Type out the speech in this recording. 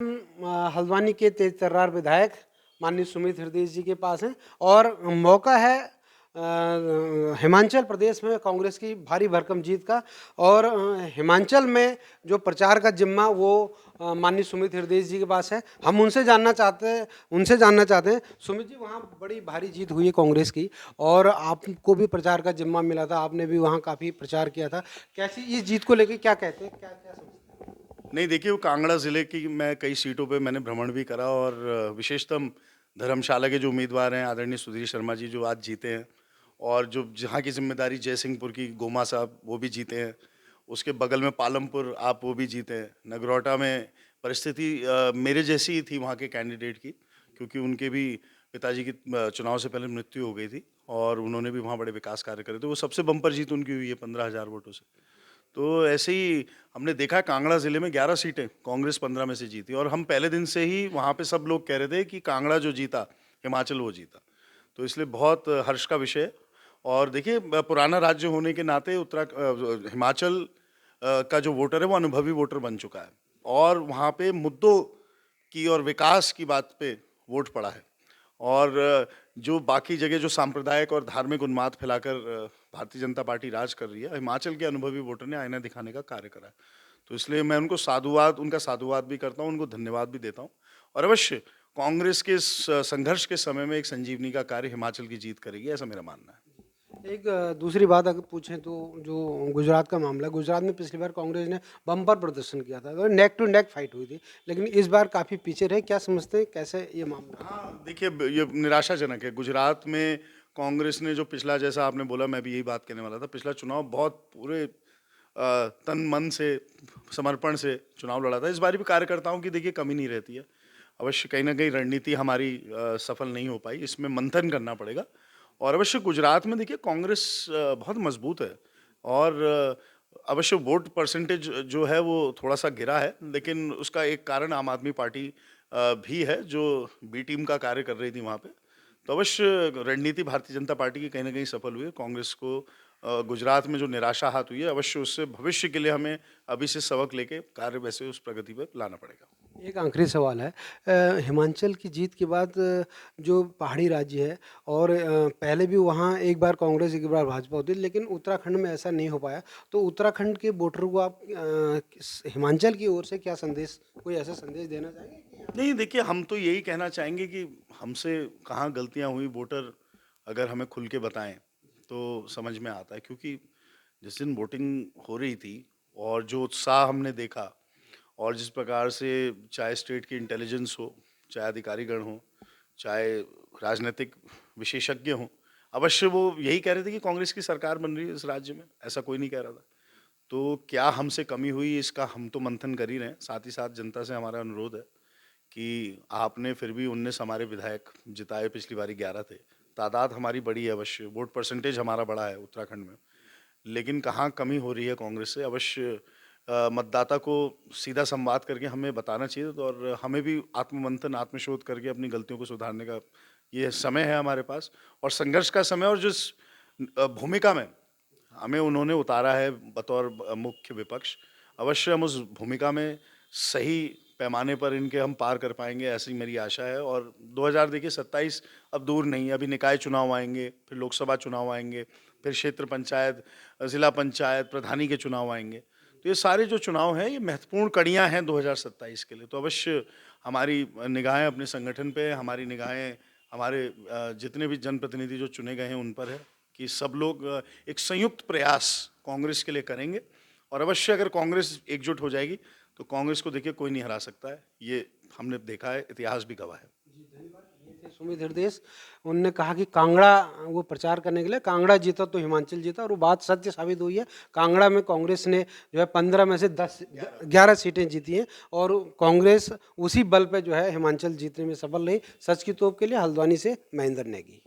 हल्द्वानी के तेज तर्रार विधायक माननीय सुमित हृदय जी के पास हैं और मौका है हिमाचल प्रदेश में कांग्रेस की भारी भरकम जीत का। और हिमाचल में जो प्रचार का जिम्मा वो माननीय सुमित हृदय जी के पास है। हम उनसे जानना चाहते हैं सुमित जी, वहाँ बड़ी भारी जीत हुई है कांग्रेस की और आपको भी प्रचार का जिम्मा मिला था, आपने भी वहाँ काफ़ी प्रचार किया था। कैसी इस जीत को लेकर क्या कहते हैं, क्या क्या समझते हैं? नहीं, देखिए, वो कांगड़ा ज़िले की मैं कई सीटों पे मैंने भ्रमण भी करा और विशेषतः धर्मशाला के जो उम्मीदवार हैं आदरणीय सुधीर शर्मा जी जो आज जीते हैं, और जो जहाँ की ज़िम्मेदारी जयसिंहपुर की गोमा साहब वो भी जीते हैं। उसके बगल में पालमपुर आप वो भी जीते हैं। नगरोटा में परिस्थिति मेरे जैसी ही थी वहाँ के कैंडिडेट की, क्योंकि उनके भी पिताजी की चुनाव से पहले मृत्यु हो गई थी और उन्होंने भी वहाँ बड़े विकास कार्य करे थे। वो सबसे बम्पर जीत उनकी हुई है 15,000 वोटों से। तो ऐसे ही हमने देखा कांगड़ा ज़िले में 11 सीटें कांग्रेस 15 में से जीती और हम पहले दिन से ही वहाँ पे सब लोग कह रहे थे कि कांगड़ा जो जीता, हिमाचल वो जीता। तो इसलिए बहुत हर्ष का विषय है। और देखिए, पुराना राज्य होने के नाते हिमाचल का जो वोटर है वो अनुभवी वोटर बन चुका है और वहाँ पे मुद्दों की और विकास की बात पे वोट पड़ा है। और जो बाकी जगह जो सांप्रदायिक और धार्मिक उन्माद फैलाकर भारतीय जनता पार्टी राज कर रही है, हिमाचल के अनुभवी वोटर ने आईना दिखाने का कार्य करा है। तो इसलिए मैं उनका साधुवाद भी करता हूँ, उनको धन्यवाद भी देता हूँ। और अवश्य कांग्रेस के इस संघर्ष के समय में एक संजीवनी का कार्य हिमाचल की जीत करेगी, ऐसा मेरा मानना है। एक दूसरी बात अगर पूछें तो जो गुजरात का मामला है, गुजरात में पिछली बार कांग्रेस ने बम्पर प्रदर्शन किया था, तो नेक टू नेक फाइट हुई थी, लेकिन इस बार काफ़ी पीछे रहे। क्या समझते हैं, कैसे ये मामला? हाँ, देखिए, ये निराशाजनक है। गुजरात में कांग्रेस ने जो पिछला, जैसा आपने बोला, मैं भी यही बात कहने वाला था, पिछला चुनाव बहुत पूरे तन मन से, समर्पण से चुनाव लड़ा था। इस बार भी कार्यकर्ताओं की देखिए कमी नहीं रहती है। अवश्य कहीं न कहीं रणनीति हमारी सफल नहीं हो पाई, इसमें मंथन करना पड़ेगा। और अवश्य गुजरात में देखिए कांग्रेस बहुत मजबूत है और अवश्य वोट परसेंटेज जो है वो थोड़ा-सा गिरा है, लेकिन उसका एक कारण आम आदमी पार्टी भी है, जो बी टीम का कार्य कर रही थी वहाँ पे। तो अवश्य रणनीति भारतीय जनता पार्टी की कहीं न कहीं सफल हुई है। कांग्रेस को गुजरात में जो निराशा हाथ हुई है, अवश्य उससे भविष्य के लिए हमें अभी से सबक लेके कार्य वैसे उस प्रगति पे लाना पड़ेगा। एक आखिरी सवाल है, हिमाचल की जीत के बाद जो पहाड़ी राज्य है और पहले भी वहाँ एक बार कांग्रेस एक बार भाजपा होती थी, लेकिन उत्तराखंड में ऐसा नहीं हो पाया। तो उत्तराखंड के वोटरों को आप हिमाचल की ओर से क्या संदेश, कोई ऐसा संदेश देना चाहेंगे कि नहीं, देखिए, हम तो यही कहना चाहेंगे कि हमसे कहाँ गलतियाँ हुई, वोटर अगर हमें खुल के बताएँ, तो समझ में आता है। क्योंकि जिस दिन वोटिंग हो रही थी और जो उत्साह हमने देखा और जिस प्रकार से, चाहे स्टेट की इंटेलिजेंस हो, चाहे अधिकारीगण हों, चाहे राजनीतिक विशेषज्ञ हों, अवश्य वो यही कह रहे थे कि कांग्रेस की सरकार बन रही है इस राज्य में, ऐसा कोई नहीं कह रहा था। तो क्या हमसे कमी हुई, इसका हम तो मंथन कर ही रहे हैं। साथ ही साथ जनता से हमारा अनुरोध है कि आपने फिर भी 19 हमारे विधायक जिताए, पिछली बारी 11 थे। तादाद हमारी बड़ी है अवश्य, वोट परसेंटेज हमारा बड़ा है उत्तराखंड में। लेकिन कहाँ कमी हो रही है कांग्रेस से, अवश्य मतदाता को सीधा संवाद करके हमें बताना चाहिए। तो और हमें भी आत्ममंथन, आत्मशोध करके अपनी गलतियों को सुधारने का ये समय है हमारे पास, और संघर्ष का समय। और जिस भूमिका में हमें उन्होंने उतारा है बतौर मुख्य विपक्ष, अवश्य हम उस भूमिका में सही पैमाने पर इनके हम पार कर पाएंगे, ऐसी मेरी आशा है। और 2000 देखिए 27 अब दूर नहीं है, अभी निकाय चुनाव आएंगे, फिर लोकसभा चुनाव आएंगे, फिर क्षेत्र पंचायत, जिला पंचायत, प्रधानी के चुनाव आएंगे। तो ये सारे जो चुनाव हैं ये महत्वपूर्ण कड़ियाँ हैं 2027 के लिए। तो अवश्य हमारी निगाहें अपने संगठन पे, हमारी निगाहें हमारे जितने भी जनप्रतिनिधि जो चुने गए हैं उन पर है कि सब लोग एक संयुक्त प्रयास कांग्रेस के लिए करेंगे। और अवश्य अगर कांग्रेस एकजुट हो जाएगी तो कांग्रेस को देखिए कोई नहीं हरा सकता है, ये हमने देखा है, इतिहास भी गवाह है। जी, धन्यवाद। ये थे सुमित हृदय। उन्होंने कहा कि कांगड़ा, वो प्रचार करने के लिए कांगड़ा जीता तो हिमाचल जीता, और वो बात सत्य साबित हुई है। कांगड़ा में कांग्रेस ने जो है 15 में से 11 सीटें जीती हैं और कांग्रेस उसी बल पे जो है हिमाचल जीतने में सफल रही। सच की तोप के लिए हल्द्वानी से महेंद्र नेगी।